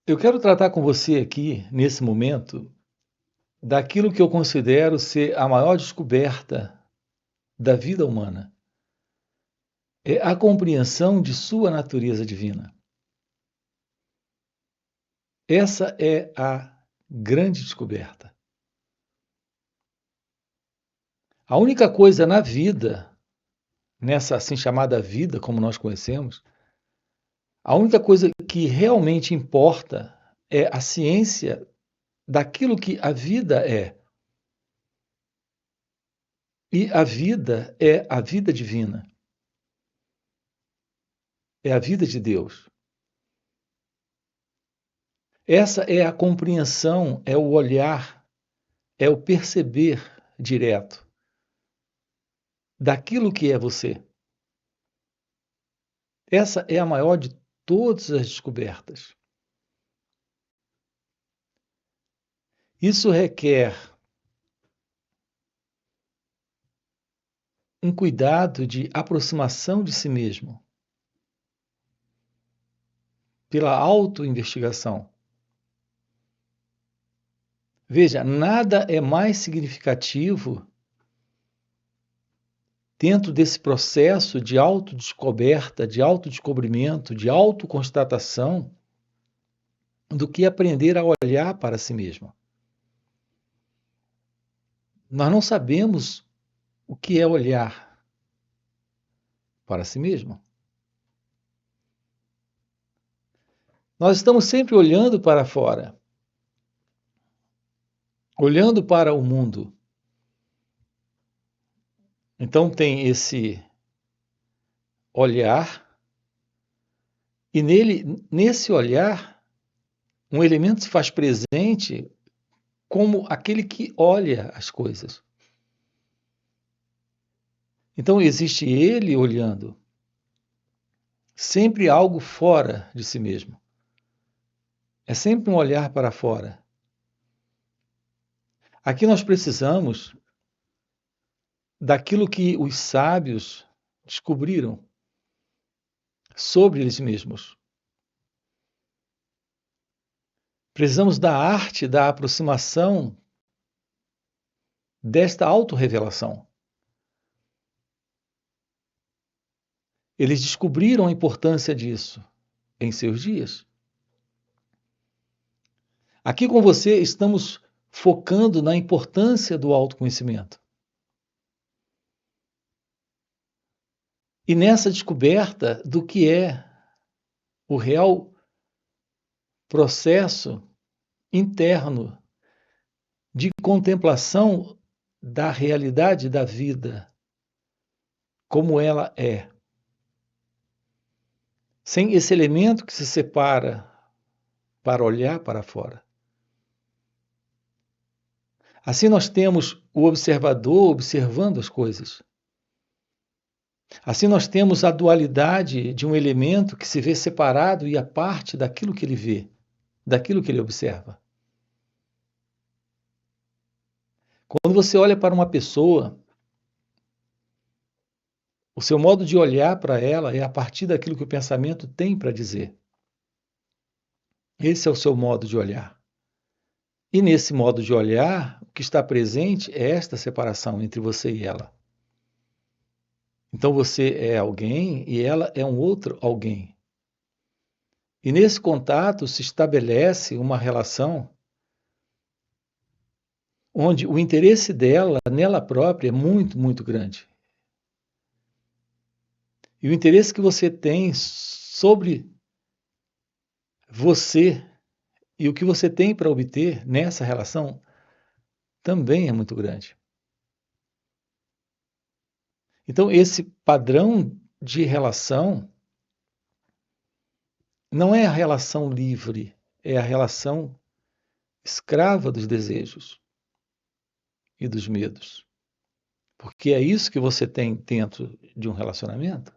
Eu quero tratar com você aqui, nesse momento, daquilo que eu considero ser a maior descoberta da vida humana. É a compreensão de sua natureza divina. Essa é a grande descoberta. A única coisa na vida, nessa assim chamada vida como nós conhecemos, a única coisa que realmente importa é a ciência daquilo que a vida é. E a vida é a vida divina, é a vida de Deus. Essa é a compreensão, é o olhar, é o perceber direto daquilo que é você. Essa é a maior de todas as descobertas. Isso requer um cuidado de aproximação de si mesmo, pela autoinvestigação. Veja, nada é mais significativo dentro desse processo de autodescoberta, de autodescobrimento, de autoconstatação, do que aprender a olhar para si mesmo. Nós não sabemos o que é olhar para si mesmo. Nós estamos sempre olhando para fora, olhando para o mundo. Então tem esse olhar, e nesse olhar, um elemento se faz presente como aquele que olha as coisas. Então existe ele olhando, sempre algo fora de si mesmo. É sempre um olhar para fora. Aqui nós precisamos daquilo que os sábios descobriram sobre eles mesmos. Precisamos da arte da aproximação desta autorrevelação. Eles descobriram a importância disso em seus dias. Aqui com você estamos focando na importância do autoconhecimento. E nessa descoberta do que é o real processo interno de contemplação da realidade da vida, como ela é. Sem esse elemento que se separa para olhar para fora. Assim nós temos o observador observando as coisas. Assim nós temos a dualidade de um elemento que se vê separado e à parte daquilo que ele vê, daquilo que ele observa. Quando você olha para uma pessoa, o seu modo de olhar para ela é a partir daquilo que o pensamento tem para dizer. Esse é o seu modo de olhar. E nesse modo de olhar, o que está presente é esta separação entre você e ela. Então você é alguém e ela é um outro alguém. E nesse contato se estabelece uma relação onde o interesse dela, nela própria, é muito, muito grande. E o interesse que você tem sobre você e o que você tem para obter nessa relação também é muito grande. Então, esse padrão de relação não é a relação livre, é a relação escrava dos desejos e dos medos. Porque é isso que você tem dentro de um relacionamento.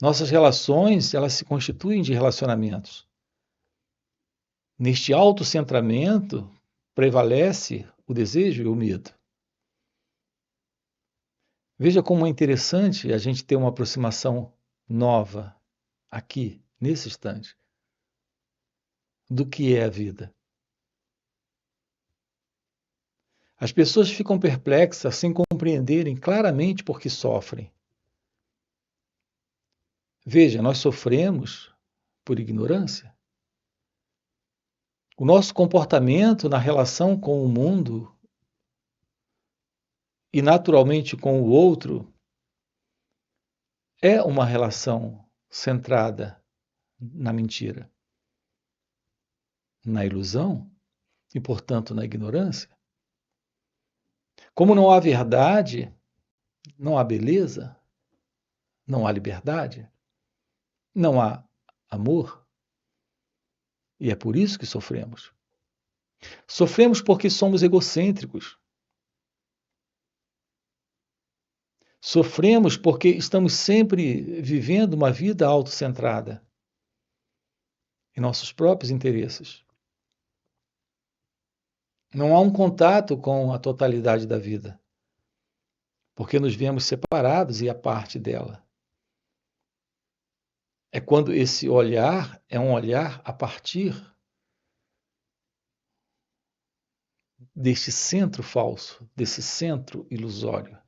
Nossas relações, elas se constituem de relacionamentos. Neste autocentramento prevalece o desejo e o medo. Veja como é interessante a gente ter uma aproximação nova aqui, nesse instante. do que é a vida. As pessoas ficam perplexas sem compreenderem claramente por que sofrem. Veja, nós sofremos por ignorância. O nosso comportamento na relação com o mundo e naturalmente com o outro é uma relação centrada na mentira, na ilusão e, portanto, na ignorância. Como não há verdade, não há beleza, não há liberdade, não há amor. E é por isso que sofremos. Sofremos porque somos egocêntricos. Sofremos porque estamos sempre vivendo uma vida autocentrada em nossos próprios interesses. Não há um contato com a totalidade da vida, porque nos vemos separados e à parte dela. É quando esse olhar é um olhar a partir deste centro falso, desse centro ilusório,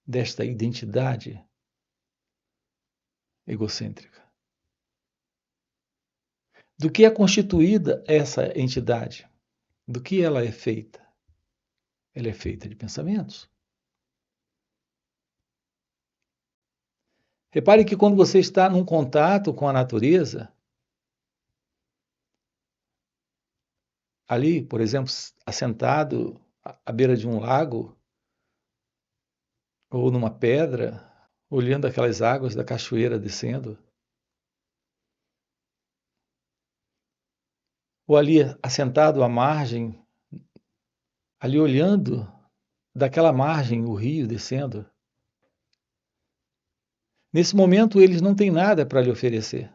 desta identidade egocêntrica. Do que é constituída essa entidade? Do que ela é feita? Ela é feita de pensamentos. Repare que quando você está num contato com a natureza, ali, por exemplo, assentado à beira de um lago ou numa pedra, olhando aquelas águas da cachoeira descendo, ou ali assentado à margem, ali olhando daquela margem o rio descendo. Nesse momento, eles não têm nada para lhe oferecer.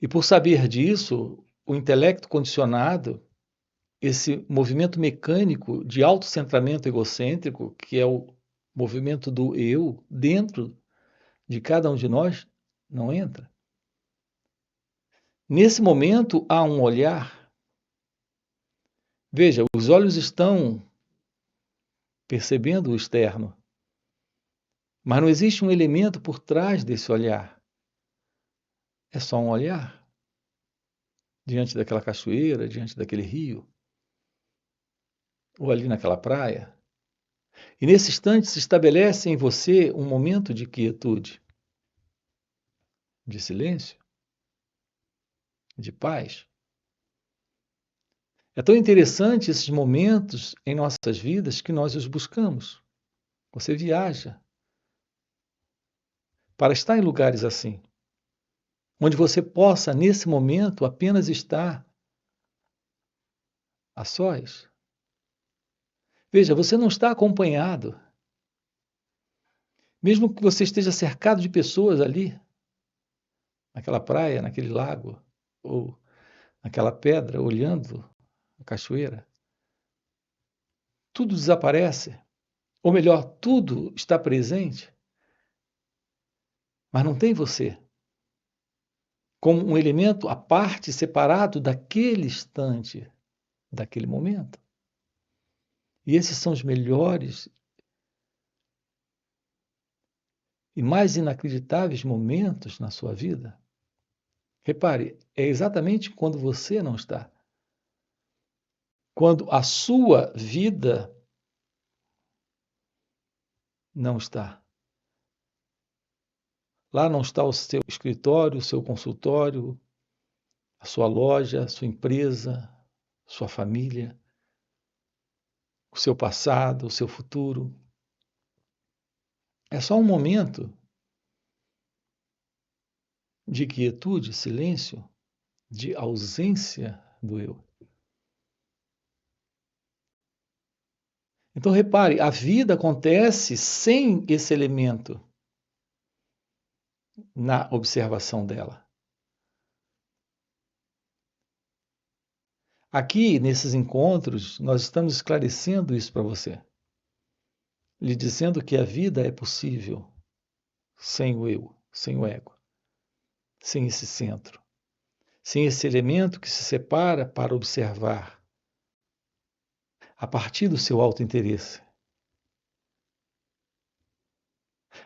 E por saber disso, o intelecto condicionado, esse movimento mecânico de autocentramento egocêntrico, que é o movimento do eu dentro de cada um de nós, não entra. Nesse momento, há um olhar. Veja, os olhos estão percebendo o externo, mas não existe um elemento por trás desse olhar. É só um olhar diante daquela cachoeira, diante daquele rio, ou ali naquela praia. E nesse instante se estabelece em você um momento de quietude, de silêncio, de paz. É tão interessante esses momentos em nossas vidas que nós os buscamos. Você viaja para estar em lugares assim, onde você possa, nesse momento, apenas estar a sós. Veja, você não está acompanhado. Mesmo que você esteja cercado de pessoas ali, naquela praia, naquele lago, ou naquela pedra, olhando a cachoeira, tudo desaparece. Ou melhor, tudo está presente, mas não tem você. Como um elemento à parte, separado daquele instante, daquele momento. E esses são os melhores e mais inacreditáveis momentos na sua vida. Repare, é exatamente quando você não está. Quando a sua vida não está. Lá não está o seu escritório, o seu consultório, a sua loja, a sua empresa, sua família, o seu passado, o seu futuro. É só um momento de quietude, silêncio, de ausência do eu. Então, repare, a vida acontece sem esse elemento na observação dela. Aqui, nesses encontros, nós estamos esclarecendo isso para você, lhe dizendo que a vida é possível sem o eu, sem o ego, sem esse centro, sem esse elemento que se separa para observar a partir do seu autointeresse.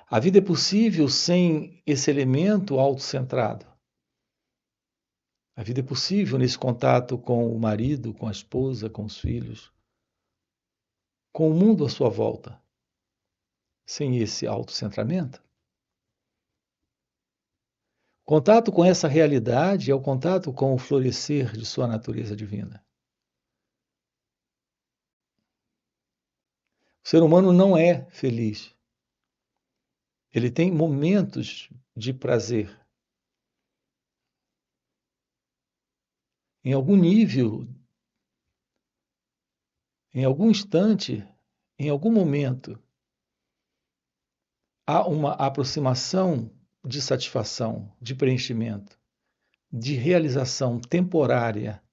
A vida é possível sem esse elemento autocentrado. A vida é possível nesse contato com o marido, com a esposa, com os filhos, com o mundo à sua volta, sem esse autocentramento. Contato com essa realidade é o contato com o florescer de sua natureza divina. O ser humano não é feliz. Ele tem momentos de prazer. Em algum nível, em algum instante, em algum momento, há uma aproximação de satisfação, de preenchimento, de realização temporária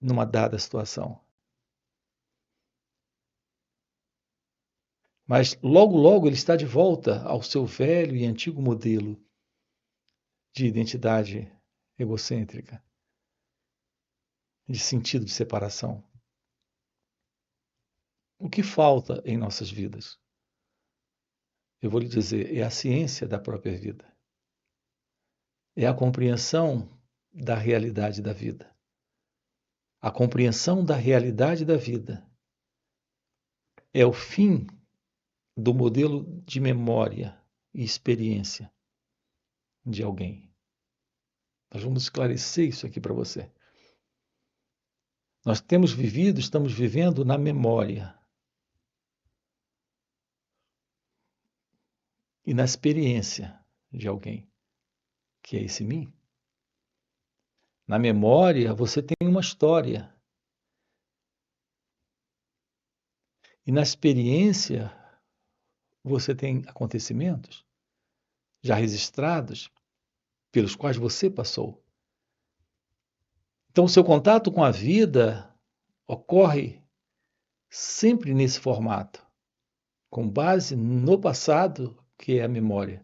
numa dada situação. Mas logo, logo ele está de volta ao seu velho e antigo modelo de identidade egocêntrica, de sentido de separação. O que falta em nossas vidas? Eu vou lhe dizer, é a ciência da própria vida. É a compreensão da realidade da vida. A compreensão da realidade da vida é o fim do modelo de memória e experiência de alguém. Nós vamos esclarecer isso aqui para você. Nós temos vivido, estamos vivendo na memória e na experiência de alguém, que é esse mim. Na memória, você tem uma história. E na experiência, você tem acontecimentos já registrados pelos quais você passou. Então, o seu contato com a vida ocorre sempre nesse formato, com base no passado, que é a memória,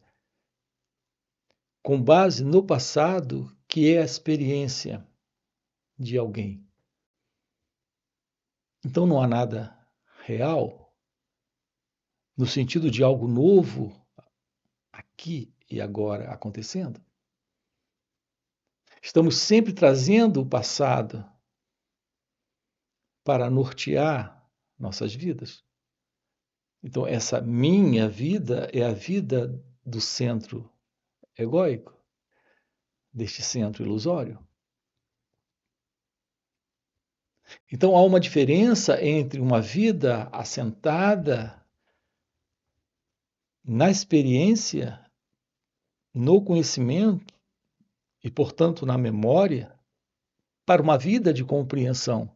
com base no passado, que é a experiência de alguém. Então, não há nada real, no sentido de algo novo, aqui e agora acontecendo. Estamos sempre trazendo o passado para nortear nossas vidas. Então, essa minha vida é a vida do centro egóico, deste centro ilusório. Então, há uma diferença entre uma vida assentada na experiência, no conhecimento e, portanto, na memória, para uma vida de compreensão,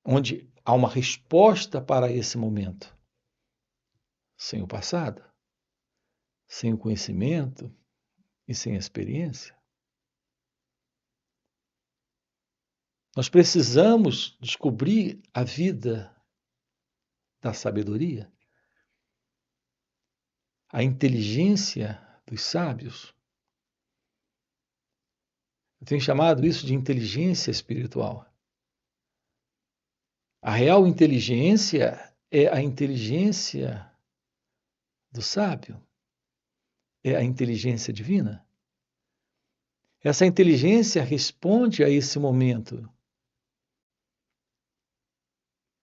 onde há uma resposta para esse momento. Sem o passado, sem o conhecimento e sem a experiência. Nós precisamos descobrir a vida da sabedoria, a inteligência dos sábios. Eu tenho chamado isso de inteligência espiritual. A real inteligência é a inteligência do sábio, é a inteligência divina. Essa inteligência responde a esse momento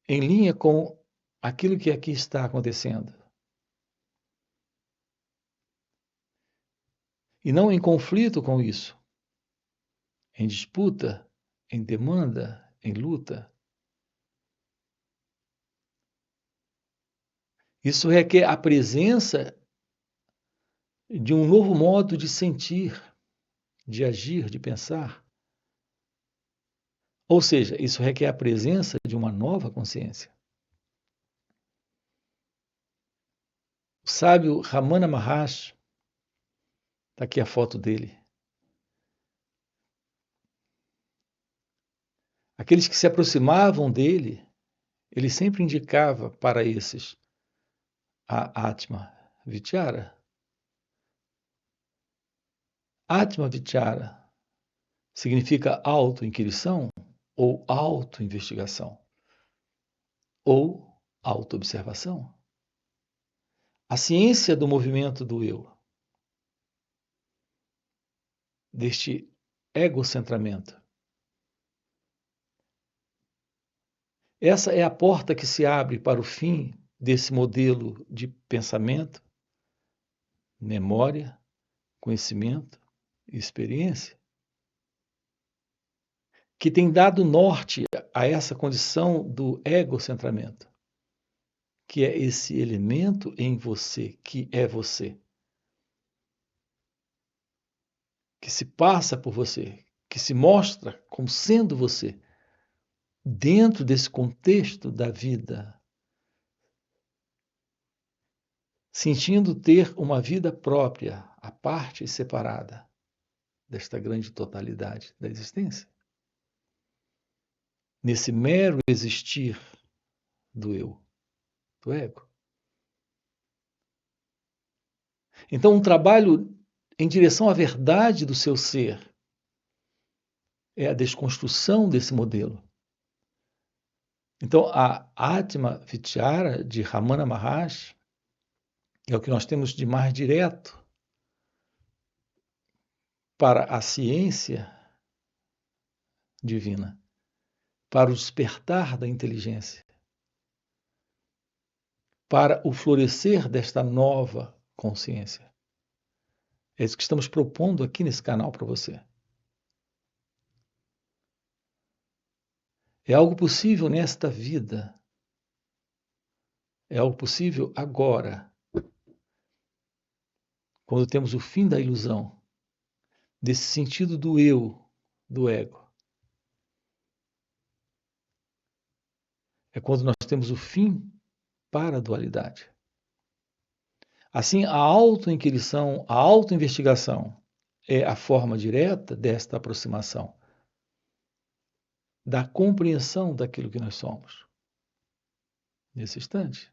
em linha com aquilo que aqui está acontecendo. E não em conflito com isso, em disputa, em demanda, em luta. Isso requer a presença de um novo modo de sentir, de agir, de pensar. Ou seja, isso requer a presença de uma nova consciência. O sábio Ramana Maharshi, está aqui a foto dele. Aqueles que se aproximavam dele, ele sempre indicava para esses a Atma Vichara, Atma Vichara significa auto-inquirição ou auto-investigação ou auto-observação. A ciência do movimento do eu, deste egocentramento. Essa é a porta que se abre para o fim desse modelo de pensamento, memória, conhecimento e experiência, que tem dado norte a essa condição do egocentramento, que é esse elemento em você, que é você, que se passa por você, que se mostra como sendo você, dentro desse contexto da vida, sentindo ter uma vida própria, à parte e separada desta grande totalidade da existência. Nesse mero existir do eu, do ego. Então, um trabalho em direção à verdade do seu ser é a desconstrução desse modelo. Então, a Atma Vichara de Ramana Maharshi é o que nós temos de mais direto para a ciência divina, para o despertar da inteligência, para o florescer desta nova consciência. É isso que estamos propondo aqui nesse canal para você. É algo possível nesta vida. É algo possível agora, quando temos o fim da ilusão, desse sentido do eu, do ego. É quando nós temos o fim para a dualidade. Assim, a autoinquirição, a autoinvestigação é a forma direta desta aproximação, da compreensão daquilo que nós somos. Nesse instante.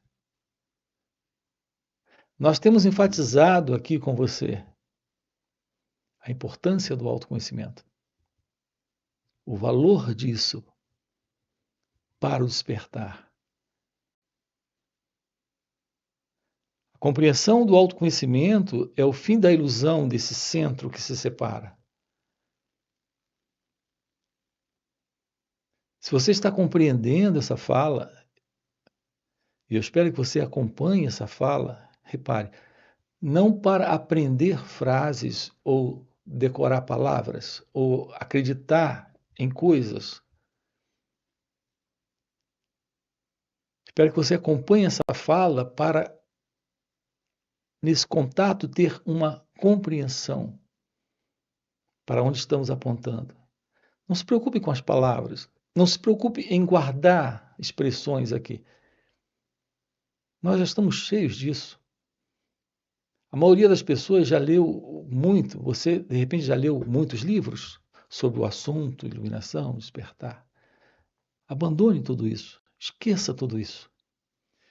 Nós temos enfatizado aqui com você a importância do autoconhecimento, o valor disso para o despertar. A compreensão do autoconhecimento é o fim da ilusão desse centro que se separa. Se você está compreendendo essa fala, e eu espero que você acompanhe essa fala, repare, não para aprender frases ou decorar palavras ou acreditar em coisas. Espero que você acompanhe essa fala para, nesse contato, ter uma compreensão para onde estamos apontando. Não se preocupe com as palavras, não se preocupe em guardar expressões aqui. Nós já estamos cheios disso. A maioria das pessoas já leu muito, você de repente já leu muitos livros sobre o assunto, iluminação, despertar. Abandone tudo isso, esqueça tudo isso.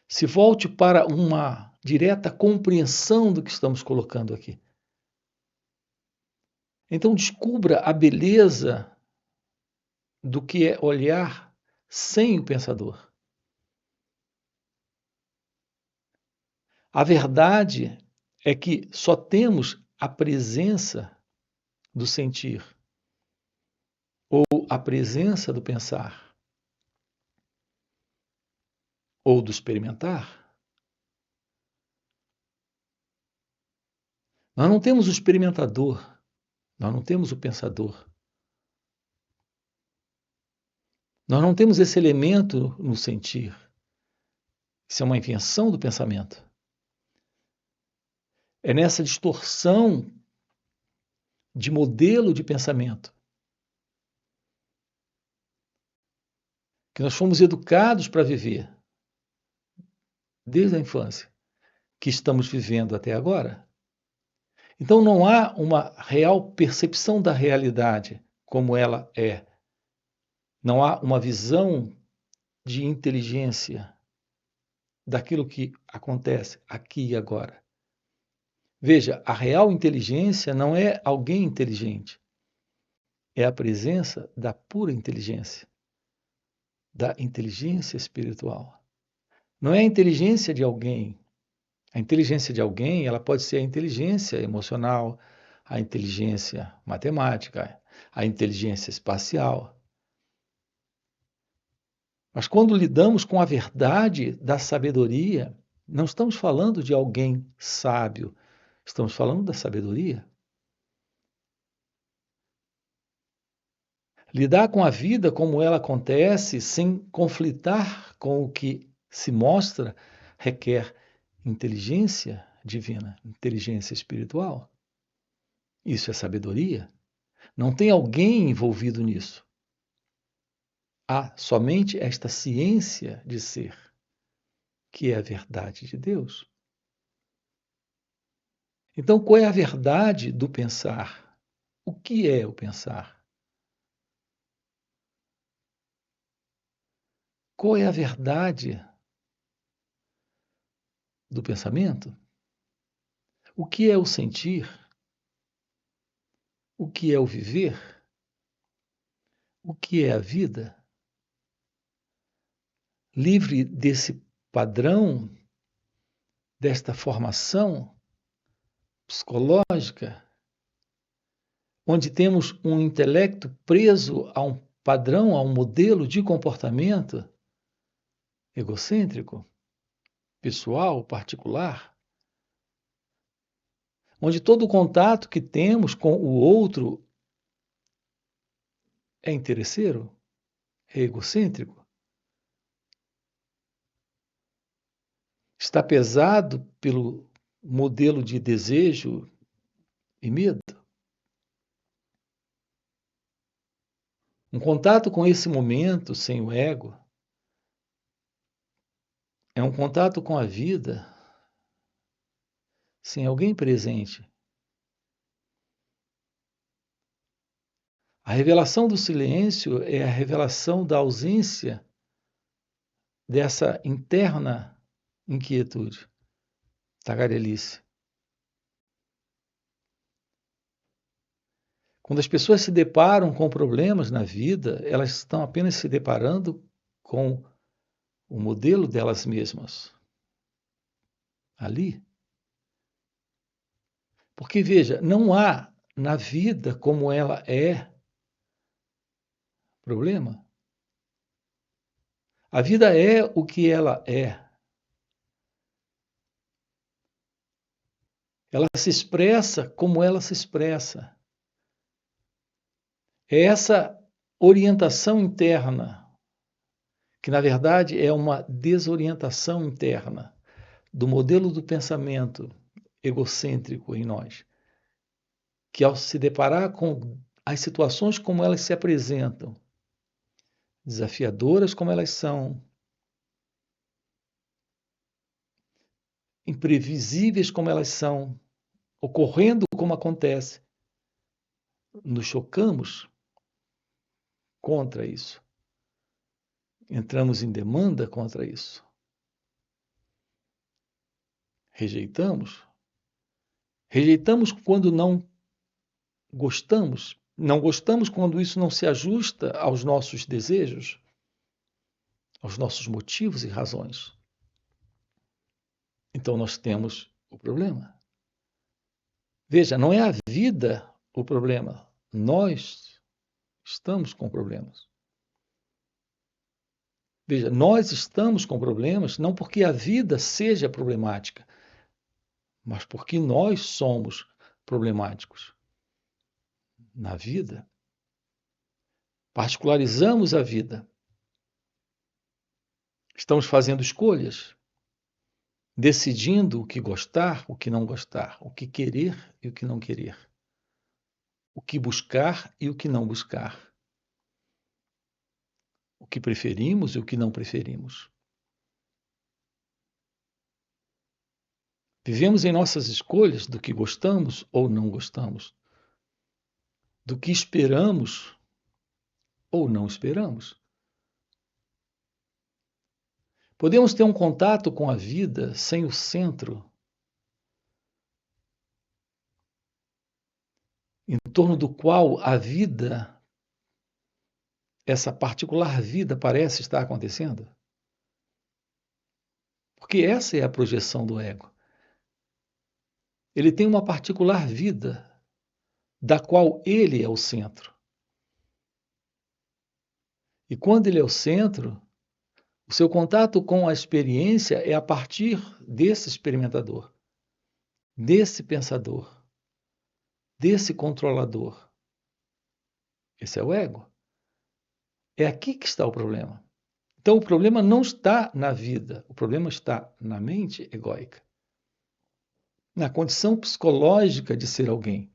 Se volte para uma direta compreensão do que estamos colocando aqui. Então descubra a beleza do que é olhar sem o pensador. A verdade é que só temos a presença do sentir ou a presença do pensar ou do experimentar. Nós não temos o experimentador, nós não temos o pensador. Nós não temos esse elemento no sentir. Isso é uma invenção do pensamento. É nessa distorção de modelo de pensamento que nós fomos educados para viver desde a infância, que estamos vivendo até agora. Então não há uma real percepção da realidade como ela é. Não há uma visão de inteligência daquilo que acontece aqui e agora. Veja, a real inteligência não é alguém inteligente, é a presença da pura inteligência, da inteligência espiritual. Não é a inteligência de alguém. A inteligência de alguém, ela pode ser a inteligência emocional, a inteligência matemática, a inteligência espacial. Mas quando lidamos com a verdade da sabedoria, não estamos falando de alguém sábio, estamos falando da sabedoria. Lidar com a vida como ela acontece, sem conflitar com o que se mostra, requer inteligência divina, inteligência espiritual. Isso é sabedoria. Não tem alguém envolvido nisso. Há somente esta ciência de ser, que é a verdade de Deus. Então, qual é a verdade do pensar? O que é o pensar? Qual é a verdade do pensamento? O que é o sentir? O que é o viver? O que é a vida? Livre desse padrão, desta formação psicológica, onde temos um intelecto preso a um padrão, a um modelo de comportamento egocêntrico, pessoal, particular, onde todo o contato que temos com o outro é interesseiro, é egocêntrico, está pesado pelo modelo de desejo e medo. Um contato com esse momento sem o ego é um contato com a vida sem alguém presente. A revelação do silêncio é a revelação da ausência dessa interna inquietude, tagarelice. Quando as pessoas se deparam com problemas na vida, elas estão apenas se deparando com o modelo delas mesmas. Ali. Porque, veja, não há na vida como ela é problema. A vida é o que ela é. Ela se expressa como ela se expressa. É essa orientação interna, que na verdade é uma desorientação interna do modelo do pensamento egocêntrico em nós, que ao se deparar com as situações como elas se apresentam, desafiadoras como elas são, imprevisíveis como elas são, ocorrendo como acontece, nos chocamos contra isso. Entramos em demanda contra isso. Rejeitamos. Rejeitamos quando não gostamos. Não gostamos quando isso não se ajusta aos nossos desejos, aos nossos motivos e razões. Então nós temos o problema. Veja, não é a vida o problema. Nós estamos com problemas. Veja, nós estamos com problemas não porque a vida seja problemática, mas porque nós somos problemáticos na vida. Particularizamos a vida. Estamos fazendo escolhas, decidindo o que gostar, o que não gostar, o que querer e o que não querer, o que buscar e o que não buscar, o que preferimos e o que não preferimos. Vivemos em nossas escolhas do que gostamos ou não gostamos, do que esperamos ou não esperamos. Podemos ter um contato com a vida sem o centro em torno do qual a vida, essa particular vida, parece estar acontecendo? Porque essa é a projeção do ego. Ele tem uma particular vida, da qual ele é o centro. E quando ele é o centro, o seu contato com a experiência é a partir desse experimentador, desse pensador, desse controlador. Esse é o ego. É aqui que está o problema. Então, o problema não está na vida, o problema está na mente egóica, na condição psicológica de ser alguém.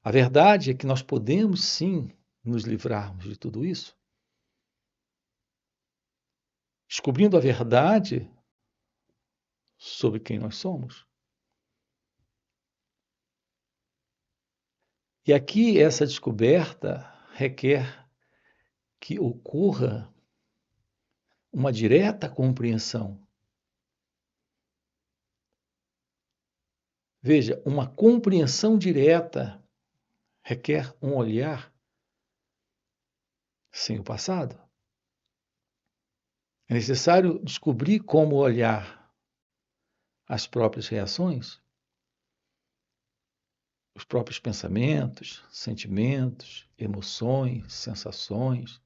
A verdade é que nós podemos sim nos livrarmos de tudo isso, descobrindo a verdade sobre quem nós somos. E aqui essa descoberta requer que ocorra uma direta compreensão. Veja, uma compreensão direta requer um olhar sem o passado. É necessário descobrir como olhar as próprias reações, os próprios pensamentos, sentimentos, emoções, sensações.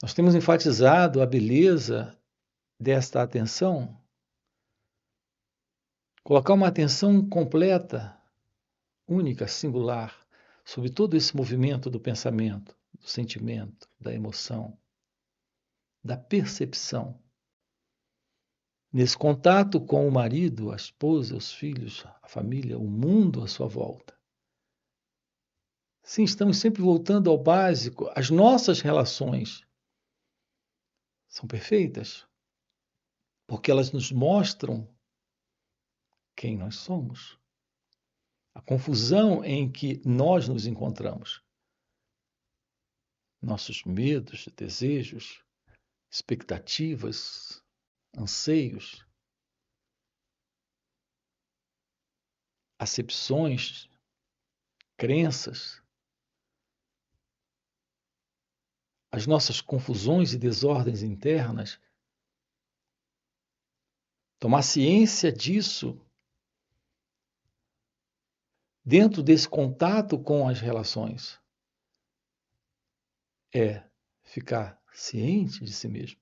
Nós temos enfatizado a beleza desta atenção, colocar uma atenção completa, única, singular, sobre todo esse movimento do pensamento, do sentimento, da emoção, da percepção. Nesse contato com o marido, a esposa, os filhos, a família, o mundo à sua volta. Sim, estamos sempre voltando ao básico. As nossas relações são perfeitas, porque elas nos mostram quem nós somos. A confusão em que nós nos encontramos. Nossos medos, desejos, expectativas, anseios, acepções, crenças, as nossas confusões e desordens internas. Tomar ciência disso dentro desse contato com as relações é ficar ciente de si mesmo,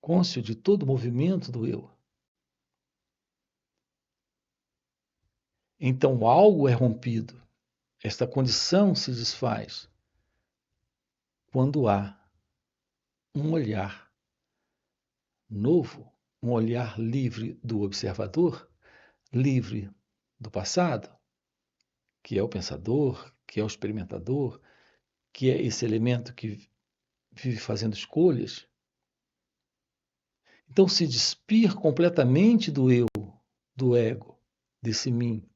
cônscio de todo o movimento do eu. Então algo é rompido, esta condição se desfaz quando há um olhar novo, um olhar livre do observador, livre do passado, que é o pensador, que é o experimentador, que é esse elemento que vive fazendo escolhas. Então, se despir completamente do eu, do ego, desse mim,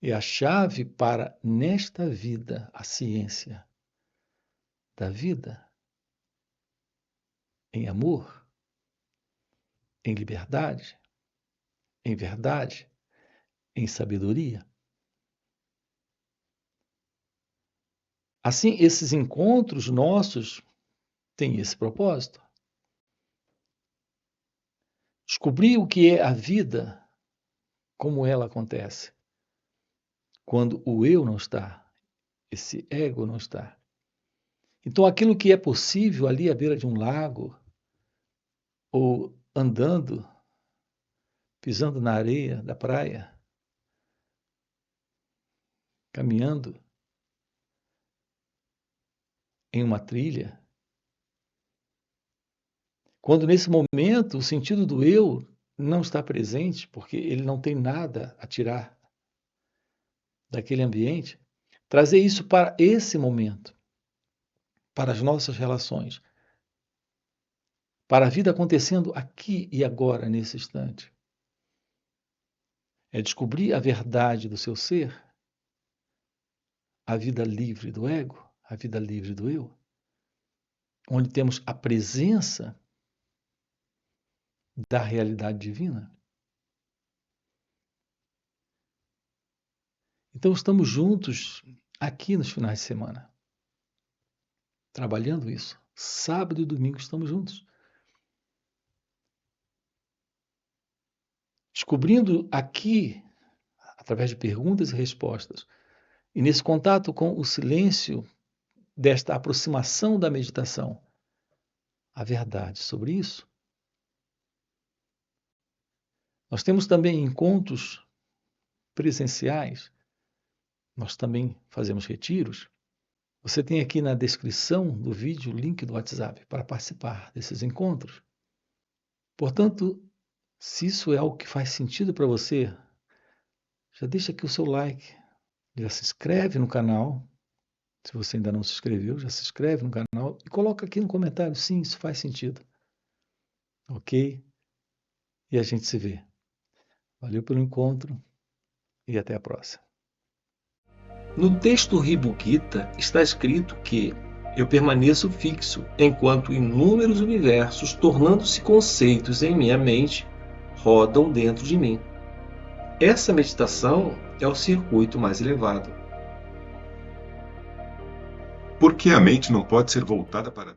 é a chave para, nesta vida, a ciência da vida em amor, em liberdade, em verdade, em sabedoria. Assim, esses encontros nossos têm esse propósito. Descobrir o que é a vida, como ela acontece, quando o eu não está, esse ego não está. Então, aquilo que é possível ali à beira de um lago, ou andando, pisando na areia da praia, caminhando em uma trilha, quando nesse momento o sentido do eu não está presente, porque ele não tem nada a tirar daquele ambiente, trazer isso para esse momento, para as nossas relações, para a vida acontecendo aqui e agora, nesse instante. É descobrir a verdade do seu ser, a vida livre do ego, a vida livre do eu, onde temos a presença da realidade divina. Então estamos juntos aqui nos finais de semana, trabalhando isso. Sábado e domingo estamos juntos. Descobrindo aqui, através de perguntas e respostas, e nesse contato com o silêncio desta aproximação da meditação, a verdade sobre isso. Nós temos também encontros presenciais, nós também fazemos retiros. Você tem aqui na descrição do vídeo o link do WhatsApp para participar desses encontros. Portanto, se isso é algo que faz sentido para você, já deixa aqui o seu like, já se inscreve no canal. Se você ainda não se inscreveu, já se inscreve no canal e coloca aqui no comentário, sim, isso faz sentido. Ok? E a gente se vê. Valeu pelo encontro e até a próxima. No texto Ribhu Gita está escrito que eu permaneço fixo enquanto inúmeros universos, tornando-se conceitos em minha mente, rodam dentro de mim. Essa meditação é o circuito mais elevado. Porque a mente não pode ser voltada para